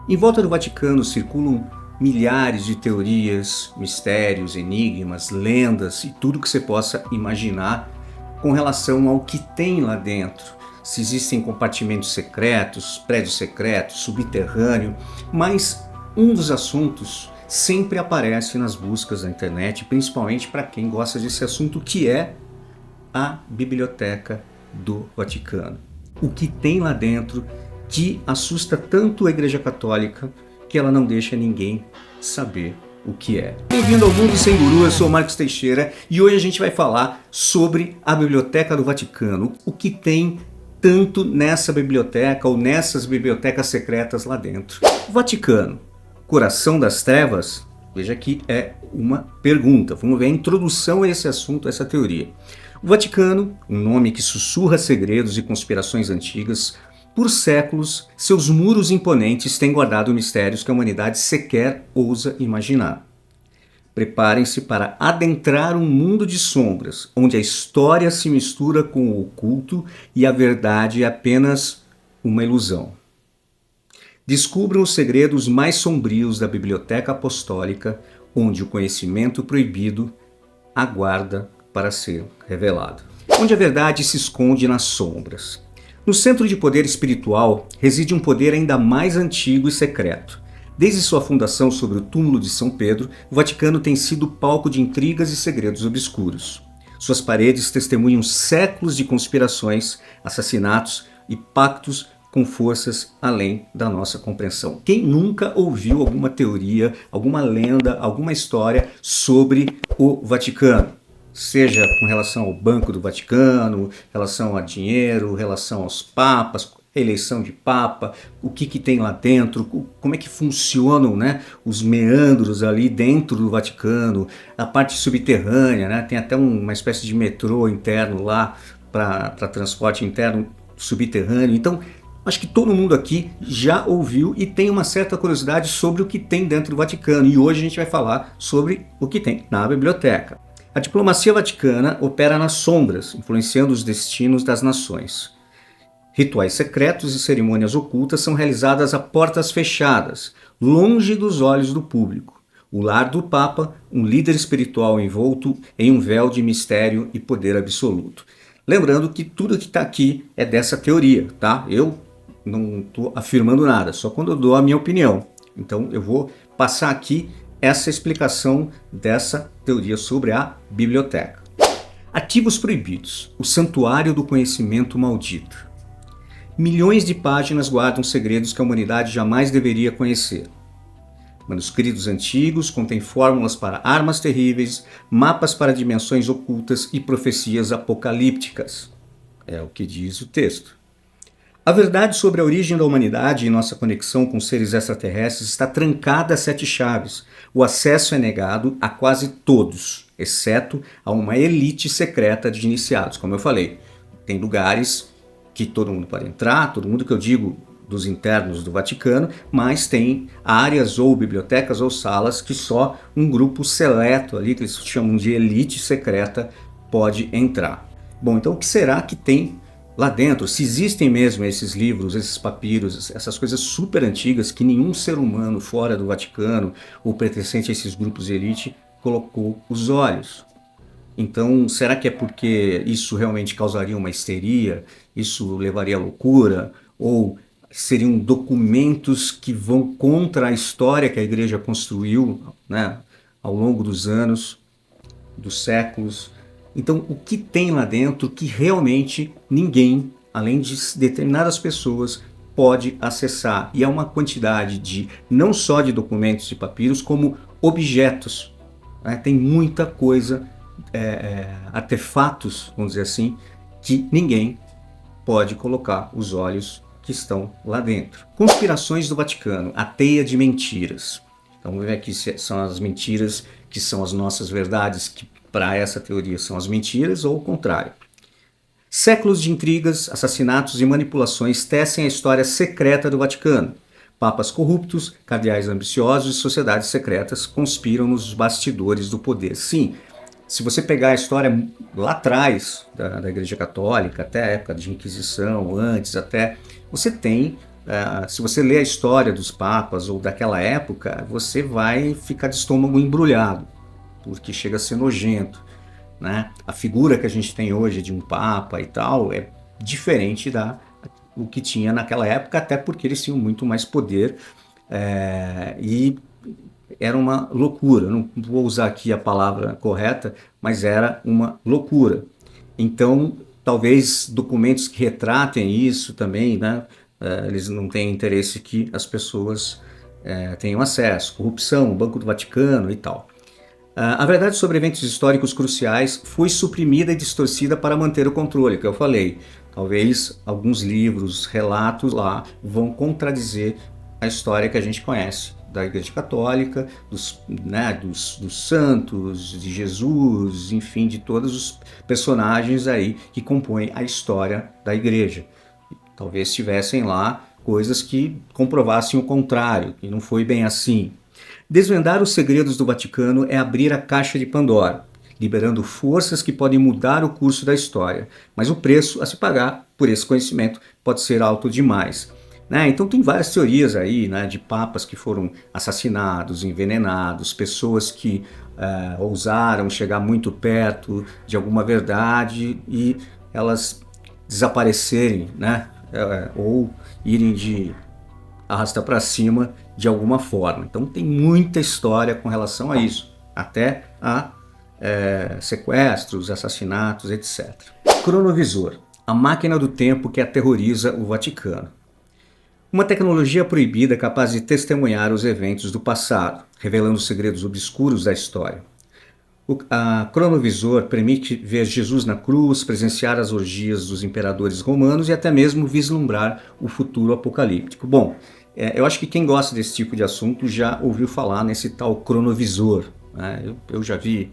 Em volta do Vaticano circulam milhares de teorias, mistérios, enigmas, lendas e tudo que você possa imaginar com relação ao que tem lá dentro. Se existem compartimentos secretos, prédios secretos, subterrâneo, mas um dos assuntos sempre aparece nas buscas da internet, principalmente para quem gosta desse assunto, que é a Biblioteca do Vaticano. O que tem lá dentro que assusta tanto a Igreja Católica que ela não deixa ninguém saber o que é. Bem-vindo ao Mundo Sem Guru, eu sou o Marcos Teixeira e hoje a gente vai falar sobre a Biblioteca do Vaticano. O que tem tanto nessa biblioteca ou nessas bibliotecas secretas lá dentro. O Vaticano, coração das trevas? Veja aqui é uma pergunta. Vamos ver a introdução a esse assunto, a essa teoria. O Vaticano, um nome que sussurra segredos e conspirações antigas, por séculos, seus muros imponentes têm guardado mistérios que a humanidade sequer ousa imaginar. Preparem-se para adentrar um mundo de sombras, onde a história se mistura com o oculto e a verdade é apenas uma ilusão. Descubram os segredos mais sombrios da Biblioteca Apostólica, onde o conhecimento proibido aguarda para ser revelado. Onde a verdade se esconde nas sombras. No centro de poder espiritual reside um poder ainda mais antigo e secreto. Desde sua fundação sobre o túmulo de São Pedro, o Vaticano tem sido palco de intrigas e segredos obscuros. Suas paredes testemunham séculos de conspirações, assassinatos e pactos com forças além da nossa compreensão. Quem nunca ouviu alguma teoria, alguma lenda, alguma história sobre o Vaticano? Seja com relação ao Banco do Vaticano, relação a dinheiro, relação aos papas, eleição de papa, o que tem lá dentro, como é que funcionam, né, os meandros ali dentro do Vaticano, a parte subterrânea, né, tem até uma espécie de metrô interno lá para transporte interno subterrâneo. Então, acho que todo mundo aqui já ouviu e tem uma certa curiosidade sobre o que tem dentro do Vaticano. E hoje a gente vai falar sobre o que tem na biblioteca. A diplomacia vaticana opera nas sombras, influenciando os destinos das nações. Rituais secretos e cerimônias ocultas são realizadas a portas fechadas, longe dos olhos do público. O lar do Papa, um líder espiritual envolto em um véu de mistério e poder absoluto. Lembrando que tudo que está aqui é dessa teoria, tá? Eu não estou afirmando nada, só quando eu dou a minha opinião. Então eu vou passar aqui essa explicação dessa teoria sobre a biblioteca. Ativos proibidos, o santuário do conhecimento maldito. Milhões de páginas guardam segredos que a humanidade jamais deveria conhecer. Manuscritos antigos contêm fórmulas para armas terríveis, mapas para dimensões ocultas e profecias apocalípticas. É o que diz o texto. A verdade sobre a origem da humanidade e nossa conexão com seres extraterrestres está trancada a 7 chaves. O acesso é negado a quase todos, exceto a uma elite secreta de iniciados. Como eu falei, tem lugares que todo mundo pode entrar, todo mundo que eu digo dos internos do Vaticano, mas tem áreas ou bibliotecas ou salas que só um grupo seleto ali, que eles chamam de elite secreta, pode entrar. Bom, então o que será que tem lá dentro? Se existem mesmo esses livros, esses papiros, essas coisas super antigas que nenhum ser humano fora do Vaticano ou pertencente a esses grupos de elite colocou os olhos. Então, será que é porque isso realmente causaria uma histeria? Isso levaria à loucura? Ou seriam documentos que vão contra a história que a igreja construiu, né, ao longo dos anos, dos séculos? Então, o que tem lá dentro que realmente ninguém, além de determinadas pessoas, pode acessar? E é uma quantidade de, não só de documentos e papiros, como objetos, né? Tem muita coisa, artefatos, vamos dizer assim, que ninguém pode colocar os olhos que estão lá dentro. Conspirações do Vaticano, a teia de mentiras. Então, vamos ver aqui se são as mentiras que são as nossas verdades, que para essa teoria são as mentiras, ou o contrário. Séculos de intrigas, assassinatos e manipulações tecem a história secreta do Vaticano. Papas corruptos, cardeais ambiciosos e sociedades secretas conspiram nos bastidores do poder. Sim, se você pegar a história lá atrás da Igreja Católica, até a época de Inquisição, antes até, você tem Se você lê a história dos papas ou daquela época, você vai ficar de estômago embrulhado, porque chega a ser nojento, né? A figura que a gente tem hoje de um papa e tal é diferente o que tinha naquela época, até porque eles tinham muito mais poder, e era uma loucura. Não vou usar aqui a palavra correta, mas era uma loucura. Então, talvez documentos que retratem isso também, né? Eles não têm interesse que as pessoas tenham acesso. Corrupção, Banco do Vaticano e tal. A verdade sobre eventos históricos cruciais foi suprimida e distorcida para manter o controle, que eu falei. Talvez alguns livros, relatos lá vão contradizer a história que a gente conhece da Igreja Católica, dos santos, de Jesus, enfim, de todos os personagens aí que compõem a história da Igreja. Talvez tivessem lá coisas que comprovassem o contrário, que não foi bem assim. Desvendar os segredos do Vaticano é abrir a caixa de Pandora, liberando forças que podem mudar o curso da história, mas o preço a se pagar por esse conhecimento pode ser alto demais. Então tem várias teorias aí, né, de papas que foram assassinados, envenenados, pessoas que ousaram chegar muito perto de alguma verdade e elas desaparecerem, né, ou irem de arrasta para cima de alguma forma. Então tem muita história com relação a isso, até a sequestros, assassinatos, etc. Cronovisor, a máquina do tempo que aterroriza o Vaticano. Uma tecnologia proibida capaz de testemunhar os eventos do passado, revelando segredos obscuros da história. O cronovisor permite ver Jesus na cruz, presenciar as orgias dos imperadores romanos e até mesmo vislumbrar o futuro apocalíptico. Bom, eu acho que quem gosta desse tipo de assunto já ouviu falar nesse tal cronovisor, né? Eu já vi,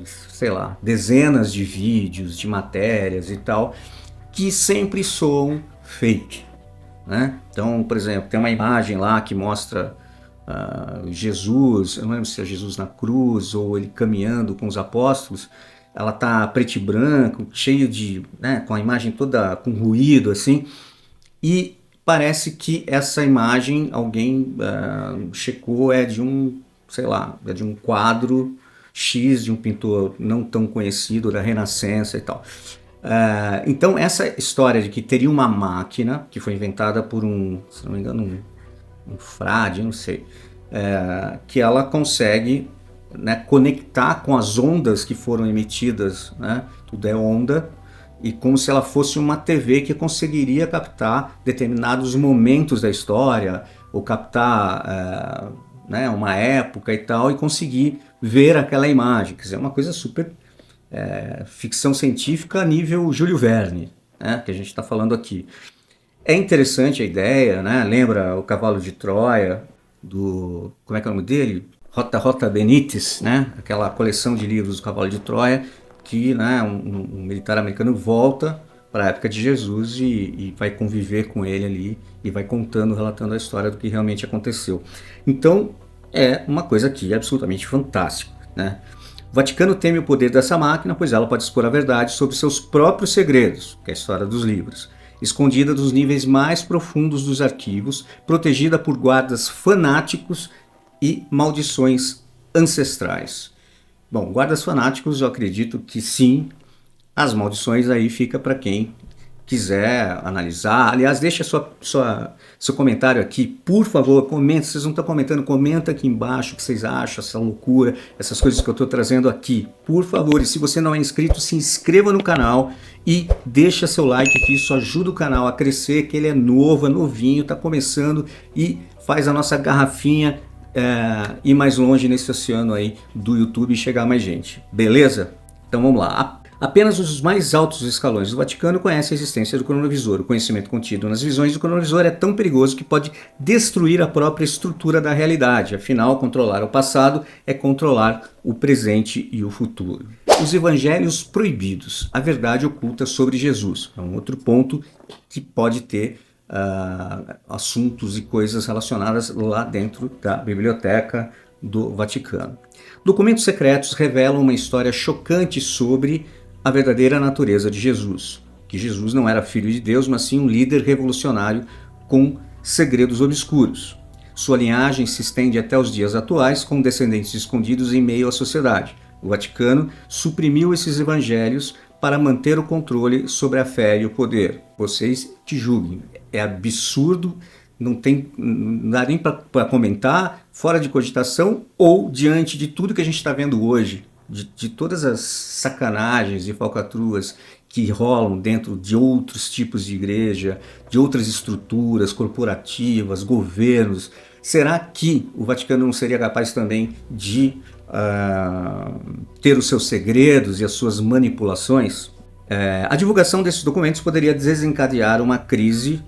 sei lá, dezenas de vídeos, de matérias e tal, que sempre soam fake, né? Então, por exemplo, tem uma imagem lá que mostra Jesus, eu não lembro se é Jesus na cruz ou ele caminhando com os apóstolos. Ela tá preto e branco, cheio de, né, com a imagem toda com ruído assim, e parece que essa imagem alguém checou, é de um, sei lá, é de um quadro X de um pintor não tão conhecido da Renascença e tal. Então essa história de que teria uma máquina que foi inventada por se não me engano, um frade, não sei, que ela consegue, né, conectar com as ondas que foram emitidas, né, tudo é onda, e como se ela fosse uma TV que conseguiria captar determinados momentos da história, ou captar né, uma época e tal, e conseguir ver aquela imagem. Quer dizer, é uma coisa super ficção científica a nível Júlio Verne, né, que a gente está falando aqui. É interessante a ideia, né? Lembra o Cavalo de Troia, como é que é o nome dele? Rota Benítez, né? Aquela coleção de livros do Cavalo de Troia, que, né, um militar americano volta para a época de Jesus e vai conviver com ele ali e vai relatando a história do que realmente aconteceu. Então, é uma coisa aqui absolutamente fantástica, né? O Vaticano teme o poder dessa máquina, pois ela pode expor a verdade sobre seus próprios segredos, que é a história dos livros, escondida dos níveis mais profundos dos arquivos, protegida por guardas fanáticos e maldições ancestrais. Bom, guardas fanáticos, eu acredito que sim. As maldições aí fica para quem quiser analisar. Aliás, deixa seu comentário aqui, por favor, comenta. Vocês não estão comentando, comenta aqui embaixo o que vocês acham, essa loucura, essas coisas que eu estou trazendo aqui, por favor. E se você não é inscrito, se inscreva no canal e deixa seu like, que isso ajuda o canal a crescer, que ele é novo, é novinho, está começando e faz a nossa garrafinha ir mais longe nesse oceano aí do YouTube e chegar a mais gente. Beleza? Então vamos lá. Apenas os mais altos escalões do Vaticano conhecem a existência do cronovisor. O conhecimento contido nas visões do cronovisor é tão perigoso que pode destruir a própria estrutura da realidade. Afinal, controlar o passado é controlar o presente e o futuro. Os evangelhos proibidos, a verdade oculta sobre Jesus. É um outro ponto que pode ter assuntos e coisas relacionadas lá dentro da biblioteca do Vaticano. Documentos secretos revelam uma história chocante sobre a verdadeira natureza de Jesus, que Jesus não era filho de Deus, mas sim um líder revolucionário com segredos obscuros. Sua linhagem se estende até os dias atuais, com descendentes escondidos em meio à sociedade. O Vaticano suprimiu esses evangelhos para manter o controle sobre a fé e o poder. Vocês te julguem. É absurdo, não dá nem para comentar, fora de cogitação, ou diante de tudo que a gente está vendo hoje, de todas as sacanagens e falcatruas que rolam dentro de outros tipos de igreja, de outras estruturas corporativas, governos. Será que o Vaticano não seria capaz também de ter os seus segredos e as suas manipulações? A divulgação desses documentos poderia desencadear uma crise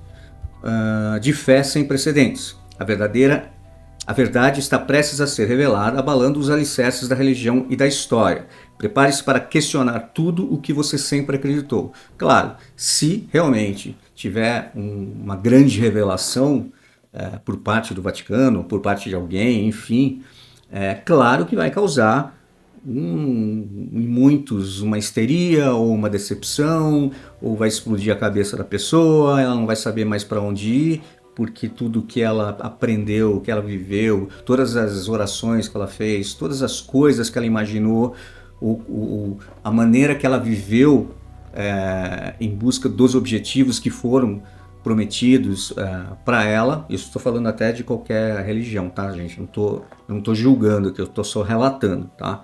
de fé sem precedentes. A verdade está prestes a ser revelada, abalando os alicerces da religião e da história. Prepare-se para questionar tudo o que você sempre acreditou. Claro, se realmente tiver uma grande revelação por parte do Vaticano, por parte de alguém, enfim, claro que vai causar em muitos uma histeria ou uma decepção, ou vai explodir a cabeça da pessoa, ela não vai saber mais para onde ir, porque tudo que ela aprendeu, que ela viveu, todas as orações que ela fez, todas as coisas que ela imaginou, a maneira que ela viveu em busca dos objetivos que foram prometidos para ela. Isso estou falando até de qualquer religião, tá, gente? Não tô julgando, eu estou só relatando, tá?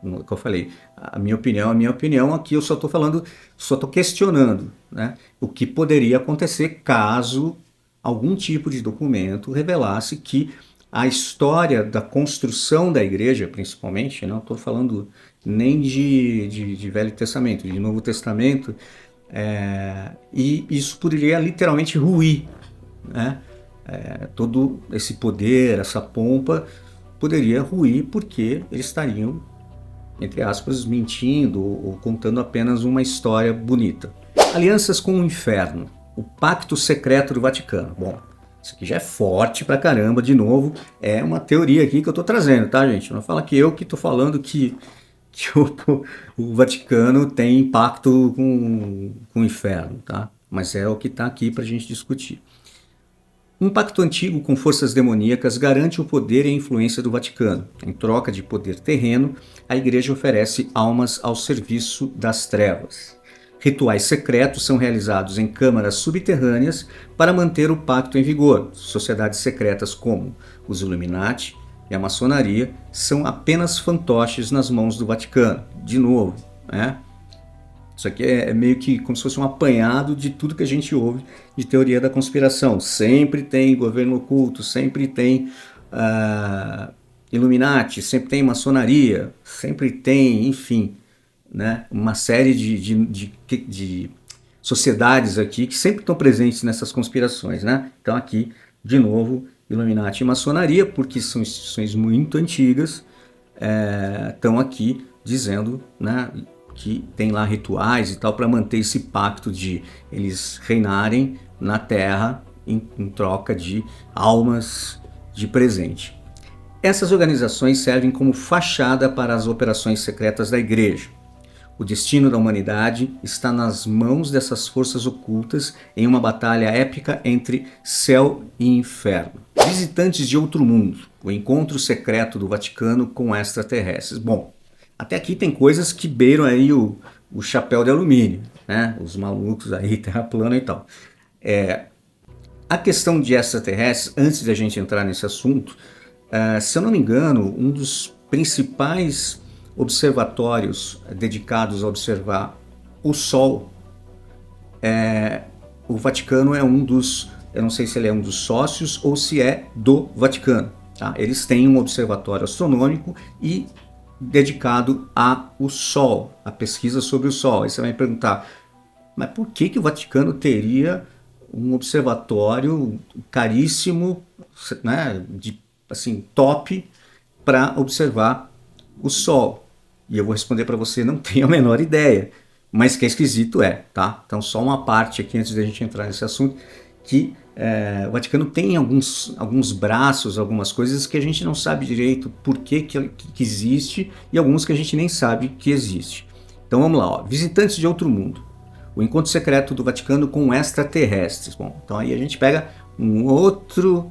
Como eu falei, a minha opinião aqui, eu só estou questionando, né, o que poderia acontecer caso algum tipo de documento revelasse que a história da construção da igreja, principalmente, não estou falando nem de Velho Testamento, de Novo Testamento, e isso poderia literalmente ruir, né? Todo esse poder, essa pompa, poderia ruir porque eles estariam, entre aspas, mentindo ou contando apenas uma história bonita. Alianças com o inferno. O pacto secreto do Vaticano. Bom, isso aqui já é forte pra caramba, de novo. É uma teoria aqui que eu tô trazendo, tá, gente? Não fala que eu que tô falando que o Vaticano tem pacto com o inferno, tá? Mas é o que tá aqui pra gente discutir. Um pacto antigo com forças demoníacas garante o poder e a influência do Vaticano. Em troca de poder terreno, a Igreja oferece almas ao serviço das trevas. Rituais secretos são realizados em câmaras subterrâneas para manter o pacto em vigor. Sociedades secretas como os Illuminati e a maçonaria são apenas fantoches nas mãos do Vaticano. De novo, né? Isso aqui é meio que como se fosse um apanhado de tudo que a gente ouve de teoria da conspiração. Sempre tem governo oculto, sempre tem Illuminati, sempre tem maçonaria, sempre tem, enfim, né, uma série de sociedades aqui que sempre estão presentes nessas conspirações, né? Então aqui, de novo, Illuminati e maçonaria, porque são instituições muito antigas, estão aqui dizendo, né, que tem lá rituais e tal para manter esse pacto de eles reinarem na Terra em troca de almas de presente. Essas organizações servem como fachada para as operações secretas da Igreja. O destino da humanidade está nas mãos dessas forças ocultas em uma batalha épica entre céu e inferno. Visitantes de outro mundo, o encontro secreto do Vaticano com extraterrestres. Bom, até aqui tem coisas que beiram aí o chapéu de alumínio, né? Os malucos aí, terra plana e tal. A questão de extraterrestres, antes de a gente entrar nesse assunto, se eu não me engano, um dos principais observatórios dedicados a observar o Sol, o Vaticano é um dos, eu não sei se ele é um dos sócios ou se é do Vaticano, tá? Eles têm um observatório astronômico e dedicado ao Sol, a pesquisa sobre o Sol. Aí você vai me perguntar, mas por que o Vaticano teria um observatório caríssimo, né, de assim, top, para observar o Sol? E eu vou responder para você, não tenho a menor ideia, mas que é esquisito tá? Então só uma parte aqui antes da gente entrar nesse assunto, que o Vaticano tem alguns braços, algumas coisas que a gente não sabe direito por que existe e alguns que a gente nem sabe que existe. Então vamos lá, ó. Visitantes de outro mundo. O encontro secreto do Vaticano com extraterrestres. Bom, então aí a gente pega um outro,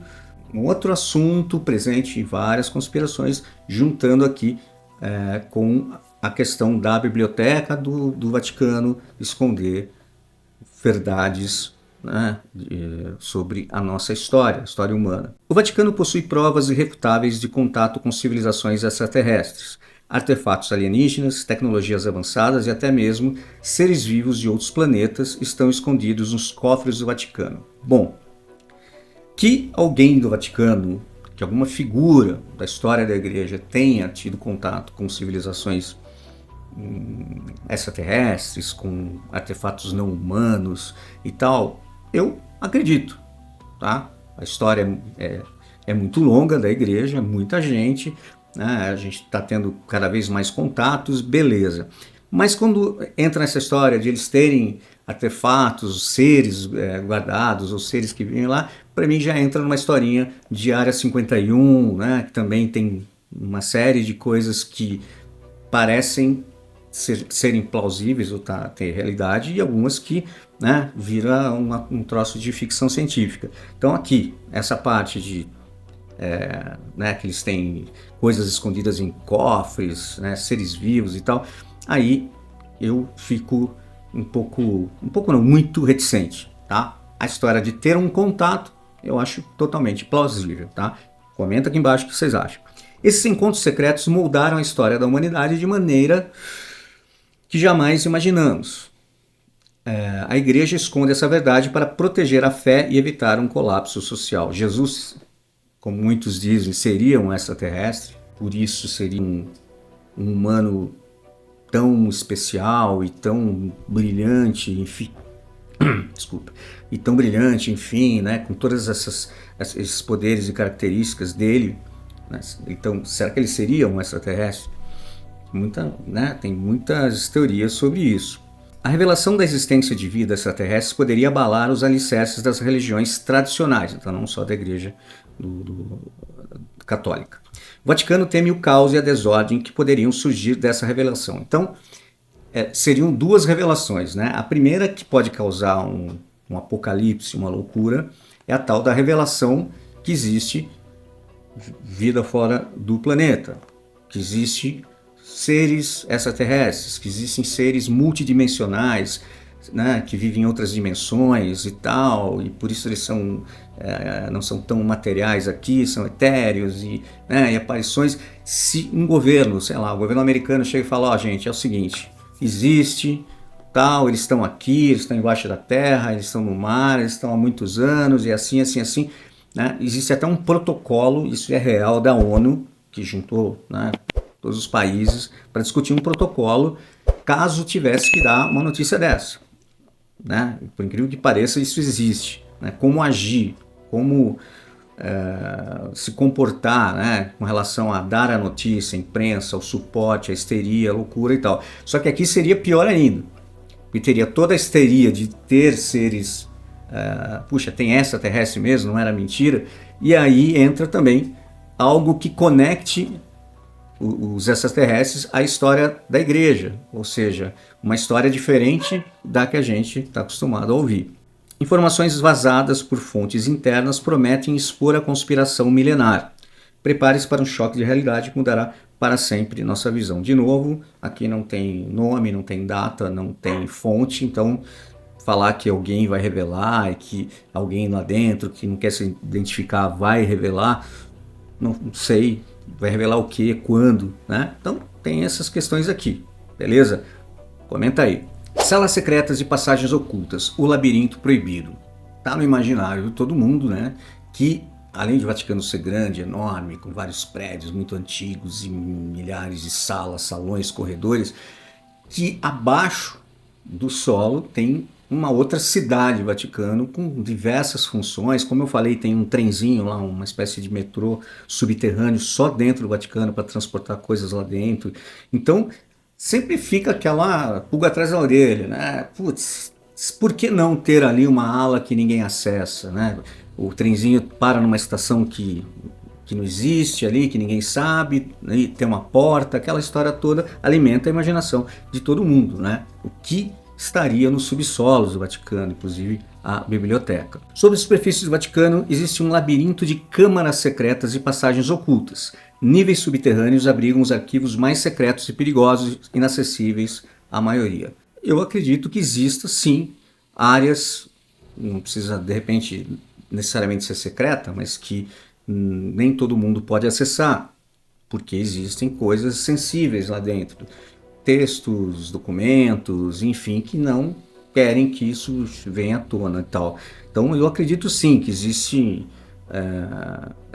um outro assunto presente em várias conspirações, juntando aqui com a questão da biblioteca do Vaticano esconder verdades, né, sobre a nossa história, a história humana. O Vaticano possui provas irrefutáveis de contato com civilizações extraterrestres, artefatos alienígenas, tecnologias avançadas e até mesmo seres vivos de outros planetas estão escondidos nos cofres do Vaticano. Bom, que alguém do Vaticano, que alguma figura da história da Igreja tenha tido contato com civilizações extraterrestres, com artefatos não humanos e tal, eu acredito, tá? A história é muito longa da Igreja, muita gente, né? A gente está tendo cada vez mais contatos, beleza. Mas quando entra nessa história de eles terem artefatos, seres guardados, ou seres que vêm lá, para mim já entra numa historinha de Área 51, né? Que também tem uma série de coisas que parecem serem plausíveis ou ter realidade, e algumas que, né, vira um troço de ficção científica. Então aqui, essa parte de né, que eles têm coisas escondidas em cofres, né, seres vivos e tal, aí eu fico um pouco não, muito reticente, tá? A história de ter um contato, eu acho totalmente plausível, tá? Comenta aqui embaixo o que vocês acham. Esses encontros secretos moldaram a história da humanidade de maneira que jamais imaginamos. A Igreja esconde essa verdade para proteger a fé e evitar um colapso social. Jesus, como muitos dizem, seria um extraterrestre, por isso seria um humano tão especial e tão brilhante, enfim. Desculpa. E tão brilhante, enfim, né, com todas esses poderes e características dele, né? Então, será que ele seria um extraterrestre? Tem muitas teorias sobre isso. A revelação da existência de vida extraterrestre poderia abalar os alicerces das religiões tradicionais, então não só da Igreja católica. O Vaticano teme o caos e a desordem que poderiam surgir dessa revelação. Então, seriam duas revelações, né? A primeira, que pode causar um apocalipse, uma loucura, é a tal da revelação que existe vida fora do planeta, que existe seres extraterrestres, que existem seres multidimensionais, né, que vivem em outras dimensões e tal, e por isso eles não são tão materiais aqui, são etéreos e aparições. Se um governo, sei lá, o governo americano chega e fala, ó, gente, é o seguinte, existe, tal, eles estão aqui, eles estão embaixo da terra, eles estão no mar, eles estão há muitos anos, e assim, né? Existe até um protocolo, isso é real, da ONU, que juntou, né, todos os países para discutir um protocolo caso tivesse que dar uma notícia dessa, né? Por incrível que pareça, isso existe, né? Como agir, como se comportar, né, com relação a dar a notícia, a imprensa, o suporte, a histeria, a loucura e tal. Só que aqui seria pior ainda, porque teria toda a histeria de ter seres, puxa, tem extraterrestre mesmo, não era mentira, e aí entra também algo que conecte os extraterrestres à história da Igreja, ou seja, uma história diferente da que a gente está acostumado a ouvir. Informações vazadas por fontes internas prometem expor a conspiração milenar. Prepare-se para um choque de realidade que mudará para sempre nossa visão. De novo, aqui não tem nome, não tem data, não tem fonte, então falar que alguém vai revelar e que alguém lá dentro que não quer se identificar vai revelar, não sei, vai revelar o que, quando, né? Então tem essas questões aqui, beleza? Comenta aí. Celas secretas e passagens ocultas, o labirinto proibido. Tá no imaginário de todo mundo, né? Que além de Vaticano ser grande, enorme, com vários prédios muito antigos e milhares de salas, salões, corredores, que abaixo do solo tem uma outra cidade Vaticano com diversas funções. Como eu falei, tem um trenzinho lá, uma espécie de metrô subterrâneo só dentro do Vaticano para transportar coisas lá dentro. Então sempre fica aquela pulga atrás da orelha, né? Putz, por que não ter ali uma ala que ninguém acessa, né? O trenzinho para numa estação que não existe ali, que ninguém sabe, né? Tem uma porta, aquela história toda alimenta a imaginação de todo mundo, né? O que estaria nos subsolos do Vaticano, inclusive a biblioteca. Sobre a superfície do Vaticano existe um labirinto de câmaras secretas e passagens ocultas. Níveis subterrâneos abrigam os arquivos mais secretos e perigosos, inacessíveis à maioria. Eu acredito que exista, sim, áreas, não precisa de repente necessariamente ser secreta, mas que nem todo mundo pode acessar, porque existem coisas sensíveis lá dentro. Textos, documentos, enfim, que não querem que isso venha à tona e tal. Então eu acredito sim que existem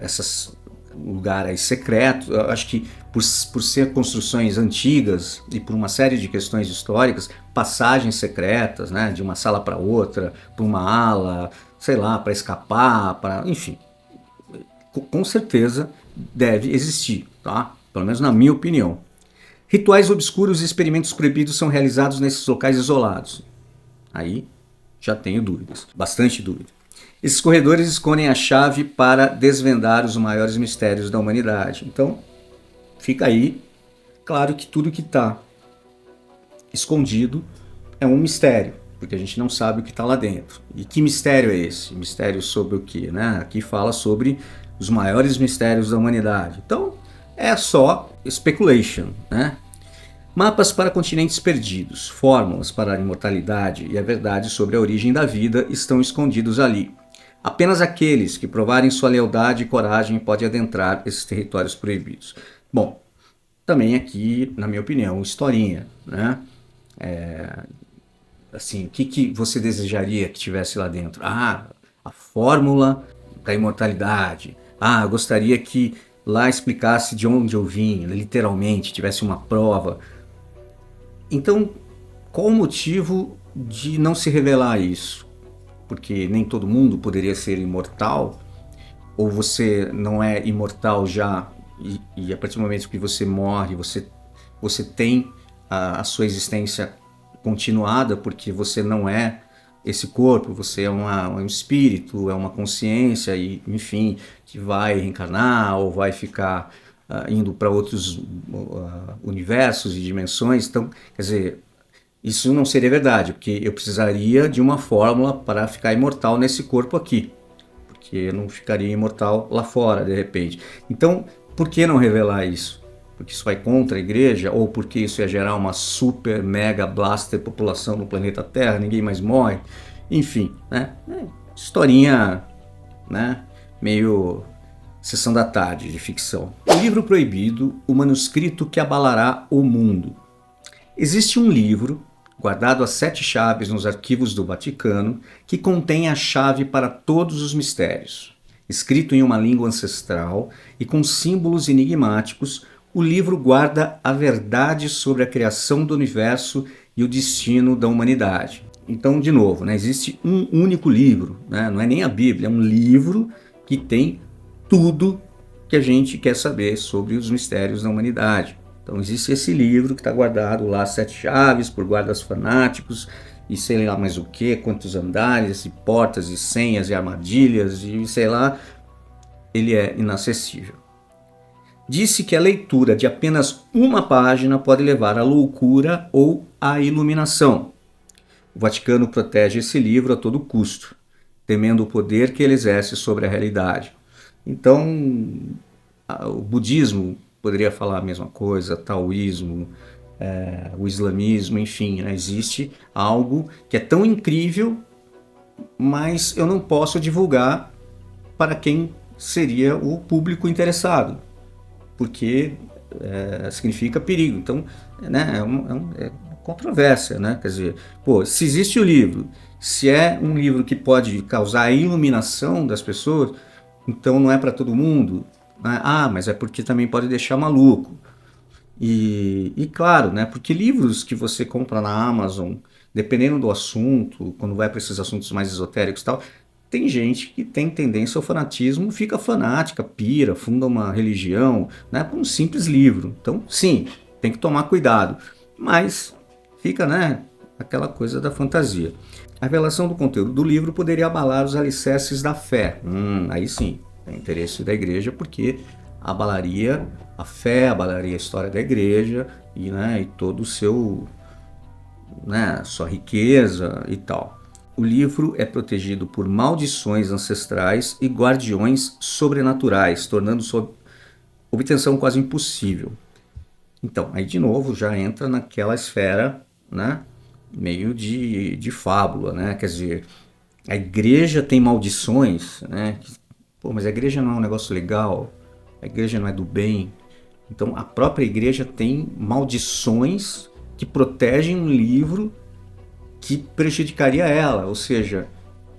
esses lugares secretos. Eu acho que por ser construções antigas e por uma série de questões históricas, passagens secretas, né, de uma sala para outra, para uma ala, sei lá, para escapar, enfim, com certeza deve existir, tá? Pelo menos na minha opinião. Rituais obscuros e experimentos proibidos são realizados nesses locais isolados. Aí já tenho dúvidas, bastante dúvida. Esses corredores escondem a chave para desvendar os maiores mistérios da humanidade. Então, fica aí, claro que tudo que está escondido é um mistério, porque a gente não sabe o que está lá dentro. E que mistério é esse? Mistério sobre o quê, né? Aqui fala sobre os maiores mistérios da humanidade. Então, é só speculation, né? Mapas para continentes perdidos, fórmulas para a imortalidade e a verdade sobre a origem da vida estão escondidos ali. Apenas aqueles que provarem sua lealdade e coragem podem adentrar esses territórios proibidos. Bom, também aqui, na minha opinião, historinha, né? Assim, o que você desejaria que tivesse lá dentro? Ah, a fórmula da imortalidade. Ah, eu gostaria que lá explicasse de onde eu vim, literalmente, tivesse uma prova. Então, qual o motivo de não se revelar isso? Porque nem todo mundo poderia ser imortal, ou você não é imortal já, e a partir do momento que você morre, você tem a sua existência continuada, porque você não é esse corpo, você é um espírito, é uma consciência, e, enfim, que vai reencarnar ou vai ficar indo para outros universos e dimensões. Então, quer dizer, isso não seria verdade, porque eu precisaria de uma fórmula para ficar imortal nesse corpo aqui, porque eu não ficaria imortal lá fora, de repente. Então, por que não revelar isso? Porque isso vai contra a igreja, ou porque isso ia gerar uma super, mega, blaster população no planeta Terra, ninguém mais morre, enfim, né? Historinha, né? Meio sessão da tarde de ficção. O livro proibido, o manuscrito que abalará o mundo. Existe um livro, guardado às 7 chaves nos arquivos do Vaticano, que contém a chave para todos os mistérios. Escrito em uma língua ancestral e com símbolos enigmáticos, o livro guarda a verdade sobre a criação do universo e o destino da humanidade. Então, de novo, né, existe um único livro, né, não é nem a Bíblia, é um livro que tem tudo que a gente quer saber sobre os mistérios da humanidade. Então existe esse livro que está guardado lá, 7 chaves, por guardas fanáticos, e sei lá mais o que, quantos andares, e portas, e senhas, e armadilhas, e sei lá, ele é inacessível. Disse que a leitura de apenas uma página pode levar à loucura ou à iluminação. O Vaticano protege esse livro a todo custo, temendo o poder que ele exerce sobre a realidade. Então, o budismo poderia falar a mesma coisa, taoísmo, o islamismo, enfim, né? Existe algo que é tão incrível, mas eu não posso divulgar para quem seria o público interessado, porque significa perigo. Então, né, é uma controvérsia, né? Quer dizer, pô, se existe o livro, se é um livro que pode causar a iluminação das pessoas, então não é para todo mundo. Ah, mas é porque também pode deixar maluco. E claro, né, porque livros que você compra na Amazon, dependendo do assunto, quando vai para esses assuntos mais esotéricos e tal, tem gente que tem tendência ao fanatismo, fica fanática, pira, funda uma religião, né, por um simples livro. Então, sim, tem que tomar cuidado. Mas fica, né, aquela coisa da fantasia. A revelação do conteúdo do livro poderia abalar os alicerces da fé. Aí sim, é interesse da igreja, porque abalaria a fé, abalaria a história da igreja e, né, e todo o seu, né, sua riqueza e tal. o livro é protegido por maldições ancestrais e guardiões sobrenaturais, tornando sua obtenção quase impossível. Então, aí de novo já entra naquela esfera, né, meio de fábula, né? Quer dizer, a igreja tem maldições, né? Pô, mas a igreja não é um negócio legal, a igreja não é do bem. Então, a própria igreja tem maldições que protegem um livro que prejudicaria ela, ou seja,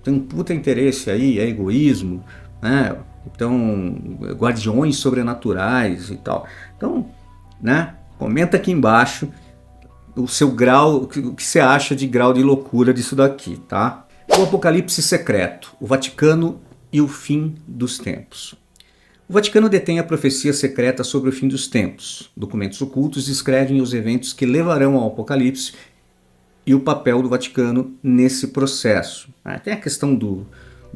tem um puta interesse aí, é egoísmo, né? Então, guardiões sobrenaturais e tal. Então, né? Comenta aqui embaixo o seu grau, o que você acha de grau de loucura disso daqui, tá? O Apocalipse Secreto, o Vaticano e o fim dos tempos. O Vaticano detém a profecia secreta sobre o fim dos tempos. Documentos ocultos descrevem os eventos que levarão ao Apocalipse e o papel do Vaticano nesse processo. Tem a questão do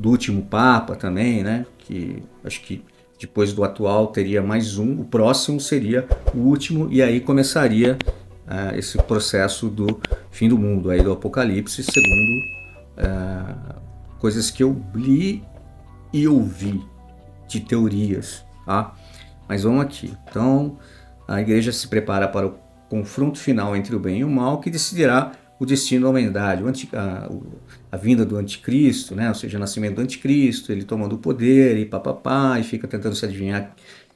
último Papa também, né? Que acho que depois do atual teria mais um, o próximo seria o último, e aí começaria esse processo do fim do mundo, aí do Apocalipse, segundo coisas que eu li e ouvi de teorias, tá? Mas vamos aqui. Então, a igreja se prepara para o confronto final entre o bem e o mal, que decidirá o destino da humanidade, a vinda do anticristo, né? Ou seja, o nascimento do anticristo, ele tomando o poder e papapá, e fica tentando se adivinhar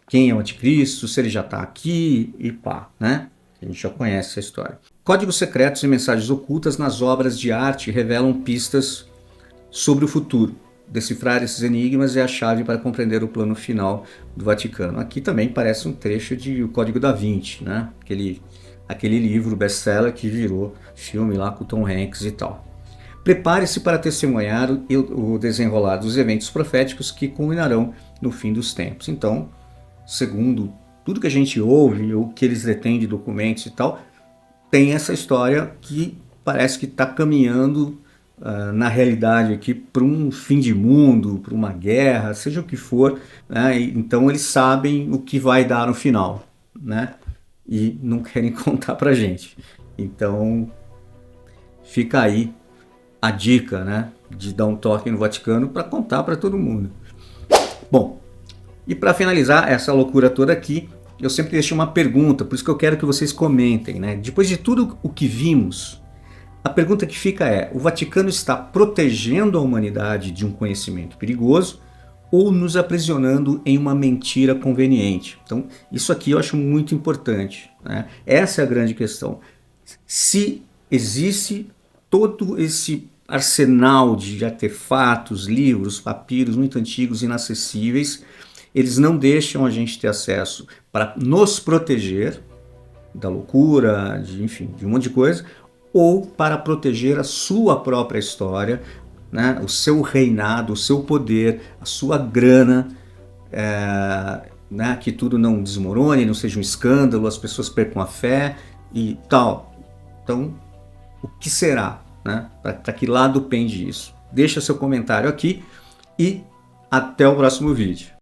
quem é o anticristo, se ele já está aqui e pá, né? A gente já conhece essa história. Códigos secretos e mensagens ocultas nas obras de arte revelam pistas sobre o futuro. Decifrar esses enigmas é a chave para compreender o plano final do Vaticano. Aqui também parece um trecho de O Código da Vinci, né? Aquele livro best-seller que virou filme lá com o Tom Hanks e tal. Prepare-se para testemunhar o desenrolar dos eventos proféticos que culminarão no fim dos tempos. Então, segundo tudo que a gente ouve, o que eles detêm de documentos e tal, tem essa história que parece que está caminhando na realidade aqui para um fim de mundo, para uma guerra, seja o que for, né? Então eles sabem o que vai dar no final, né? E não querem contar pra gente. Então fica aí a dica, né, de dar um toque no Vaticano para contar para todo mundo. Bom, e para finalizar essa loucura toda aqui, eu sempre deixo uma pergunta, por isso que eu quero que vocês comentem, né? Depois de tudo o que vimos, a pergunta que fica é: o Vaticano está protegendo a humanidade de um conhecimento perigoso ou nos aprisionando em uma mentira conveniente? Então, isso aqui eu acho muito importante, né? Essa é a grande questão. Se existe todo esse arsenal de artefatos, livros, papiros muito antigos, inacessíveis, eles não deixam a gente ter acesso para nos proteger da loucura, enfim, de um monte de coisa, ou para proteger a sua própria história, né, o seu reinado, o seu poder, a sua grana, né, que tudo não desmorone, não seja um escândalo, as pessoas percam a fé e tal. Então, o que será? Né? Para que lado pende isso? Deixa seu comentário aqui e até o próximo vídeo.